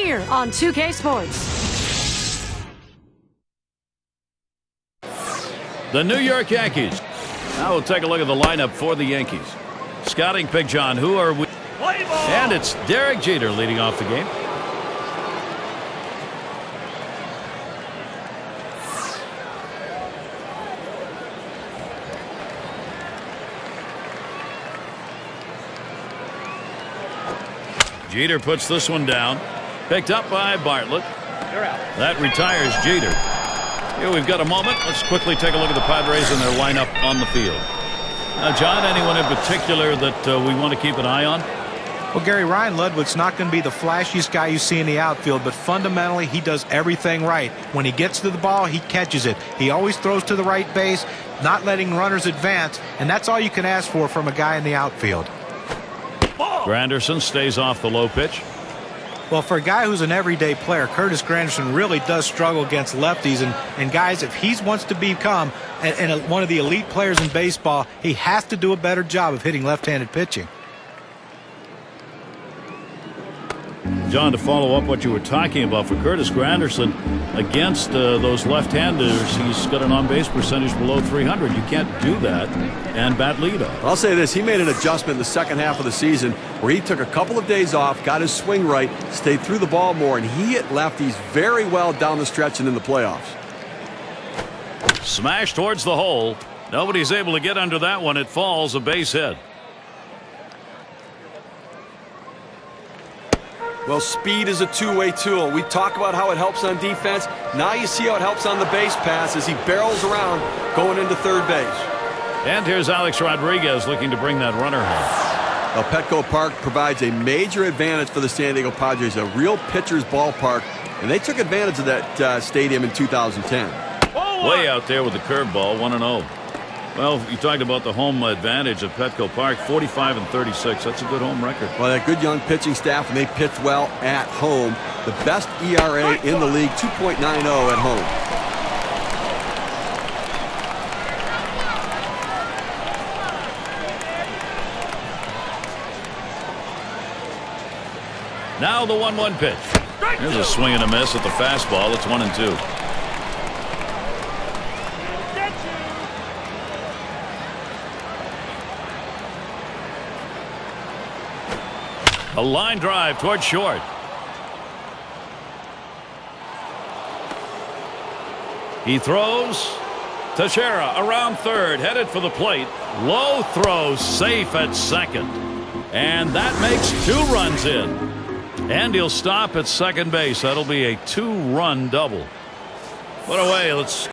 here on 2K Sports. The New York Yankees. Now we'll take a look at the lineup for the Yankees. Scouting pick, John. Who are we? And it's Derek Jeter leading off the game. Jeter puts this one down. Picked up by Bartlett. That retires Jeter. Here we've got a moment. Let's quickly take a look at the Padres and their lineup on the field. John, anyone in particular that we want to keep an eye on? Well, Gary, Ryan Ludwig's not going to be the flashiest guy you see in the outfield, but fundamentally he does everything right. When he gets to the ball, he catches it. He always throws to the right base, not letting runners advance, and that's all you can ask for from a guy in the outfield. Granderson stays off the low pitch. Well, for a guy who's an everyday player, Curtis Granderson really does struggle against lefties. And guys, if he wants to become one of the elite players in baseball, he has to do a better job of hitting left-handed pitching. John, to follow up what you were talking about, for Curtis Granderson, against those left-handers, he's got an on-base percentage below 300. You can't do that and bat leadoff. I'll say this. He made an adjustment in the second half of the season where he took a couple of days off, got his swing right, stayed through the ball more, and he hit lefties very well down the stretch and in the playoffs. Smash towards the hole. Nobody's able to get under that one. It falls, a base hit. Well, speed is a two-way tool. We talk about how it helps on defense. Now you see how it helps on the base pass as he barrels around going into third base. And here's Alex Rodriguez looking to bring that runner home. Now, Petco Park provides a major advantage for the San Diego Padres, a real pitcher's ballpark, and they took advantage of that stadium in 2010. Way out there with the curveball, 1-0. Well, you talked about the home advantage of Petco Park, 45-36. That's a good home record. Well, that good young pitching staff, and they pitch well at home. The best ERA in the league, 2.90 at home. Now the 1-1 pitch. There's a swing and a miss at the fastball. It's 1-2. A line drive toward short. He throws. Teixeira around third, headed for the plate. Low throw, safe at second. And that makes 2 runs in. And he'll stop at second base. That'll be a 2-run double. Put away. Let's.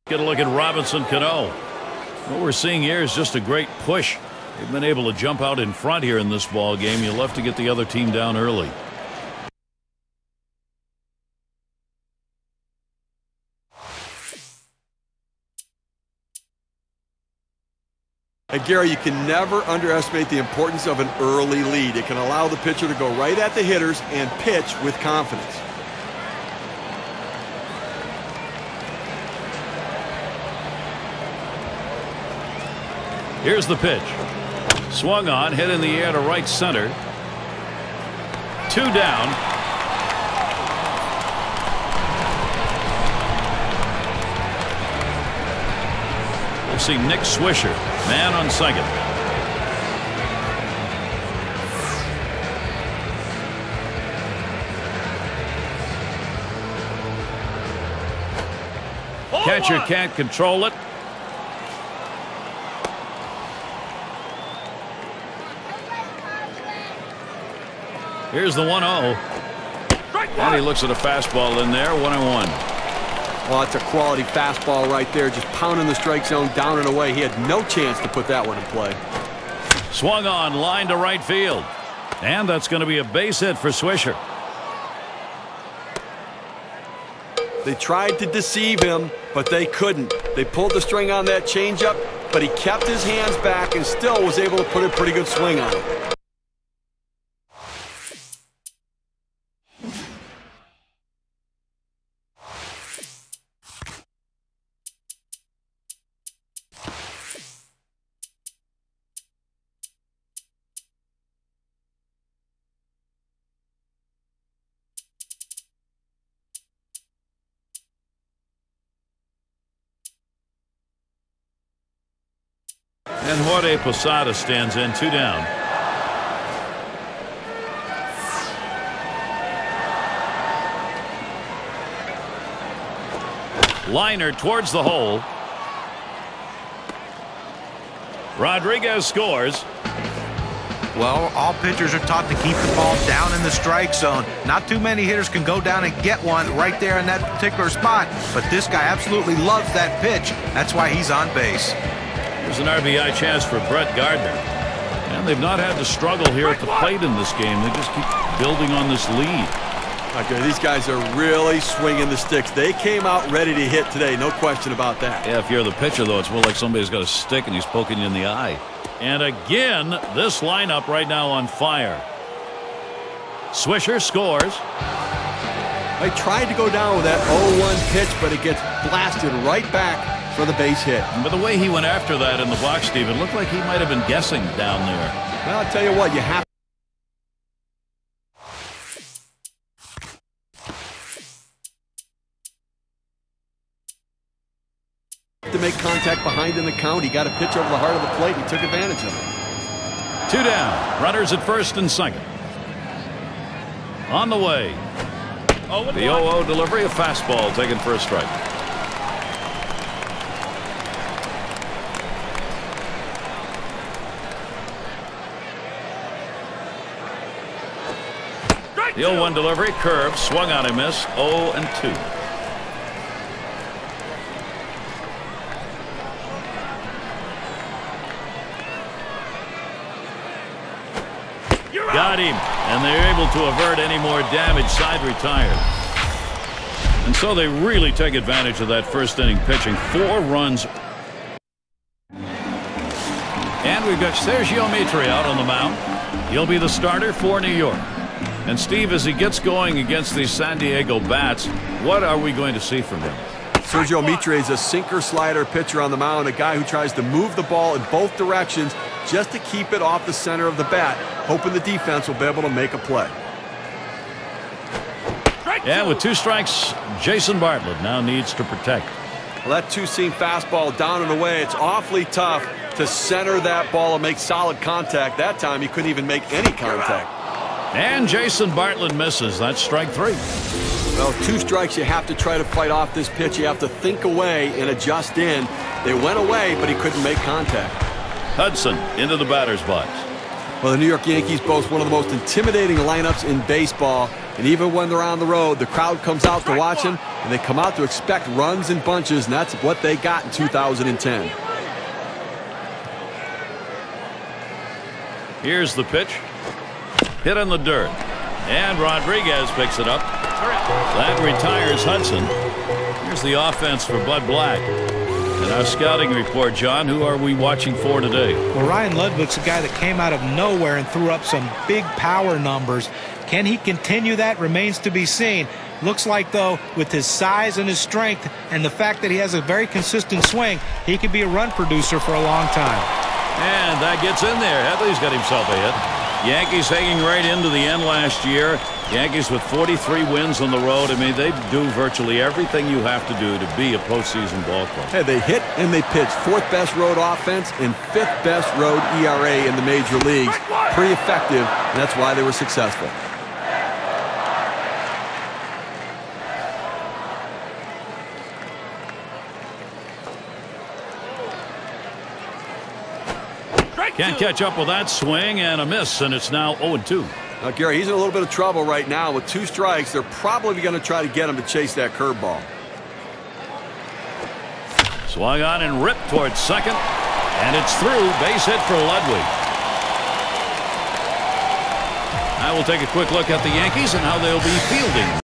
Get a look at Robinson Cano. What we're seeing here is just a great push. They've been able to jump out in front here in this ball game. You'll have to get the other team down early. And Gary, you can never underestimate the importance of an early lead. It can allow the pitcher to go right at the hitters and pitch with confidence. Here's the pitch. Swung on, hit in the air to right center. 2 down. We'll see Nick Swisher, man on second. Catcher can't control it. Here's the 1-0. And he looks at a fastball in there, 1-1. Well, it's a quality fastball right there, just pounding the strike zone down and away. He had no chance to put that one in play. Swung on, line to right field. And that's going to be a base hit for Swisher. They tried to deceive him, but they couldn't. They pulled the string on that changeup, but he kept his hands back and still was able to put a pretty good swing on it. And Jorge Posada stands in, 2 down. Liner towards the hole. Rodriguez scores. Well, all pitchers are taught to keep the ball down in the strike zone. Not too many hitters can go down and get one right there in that particular spot, but this guy absolutely loves that pitch. That's why he's on base. There's an RBI chance for Brett Gardner. And they've not had to struggle here at the plate in this game. They just keep building on this lead. Okay, these guys are really swinging the sticks. They came out ready to hit today, no question about that. Yeah, if you're the pitcher, though, it's more like somebody's got a stick and he's poking you in the eye. And again, this lineup right now on fire. Swisher scores. They tried to go down with that 0-1 pitch, but it gets blasted right back for the base hit. But the way he went after that in the box, Steve, it looked like he might have been guessing down there. Well, I'll tell you what, you have to make contact behind in the count. He got a pitch over the heart of the plate and he took advantage of it. 2 down. Runners at first and second. On the way. The 0-0 delivery, a fastball taken for a strike. The 0-1 delivery, curve, swung on and missed. 0-2. Got him, and they're able to avert any more damage. Side retired. And so they really take advantage of that first inning pitching. 4 runs. And we've got Sergio Mitre out on the mound. He'll be the starter for New York. And Steve, as he gets going against these San Diego bats, what are we going to see from him? Sergio Mitre is a sinker slider pitcher on the mound, a guy who tries to move the ball in both directions just to keep it off the center of the bat, hoping the defense will be able to make a play. And with 2 strikes, Jason Bartlett now needs to protect. Well, that 2-seam fastball down and away, it's awfully tough to center that ball and make solid contact. That time he couldn't even make any contact. And Jason Bartlett misses. That's strike 3. Well, 2 strikes, you have to try to fight off this pitch. You have to think away and adjust in. They went away, but he couldn't make contact. Hudson into the batter's box. Well, the New York Yankees boast one of the most intimidating lineups in baseball. And even when they're on the road, the crowd comes out to watch them, and they come out to expect runs in bunches, and that's what they got in 2010. Here's the pitch. Hit in the dirt. And Rodriguez picks it up. That retires Hudson. Here's the offense for Bud Black. And our scouting report, John, who are we watching for today? Well, Ryan Ludwig's a guy that came out of nowhere and threw up some big power numbers. Can he continue that? Remains to be seen. Looks like, though, with his size and his strength and the fact that he has a very consistent swing, he could be a run producer for a long time. And that gets in there. Headley's got himself a hit. Yankees hanging right into the end last year. Yankees with 43 wins on the road. I mean, they do virtually everything you have to do to be a postseason ball club. Hey, they hit and they pitched. 4th best road offense and 5th best road ERA in the major leagues. Pretty effective, and that's why they were successful. Can't catch up with that swing, and a miss, and it's now 0-2. Now, Gary, he's in a little bit of trouble right now. With 2 strikes, they're probably going to try to get him to chase that curveball. Swung on and ripped towards second, and it's through. Base hit for Ludwig. I will take a quick look at the Yankees and how they'll be fielding.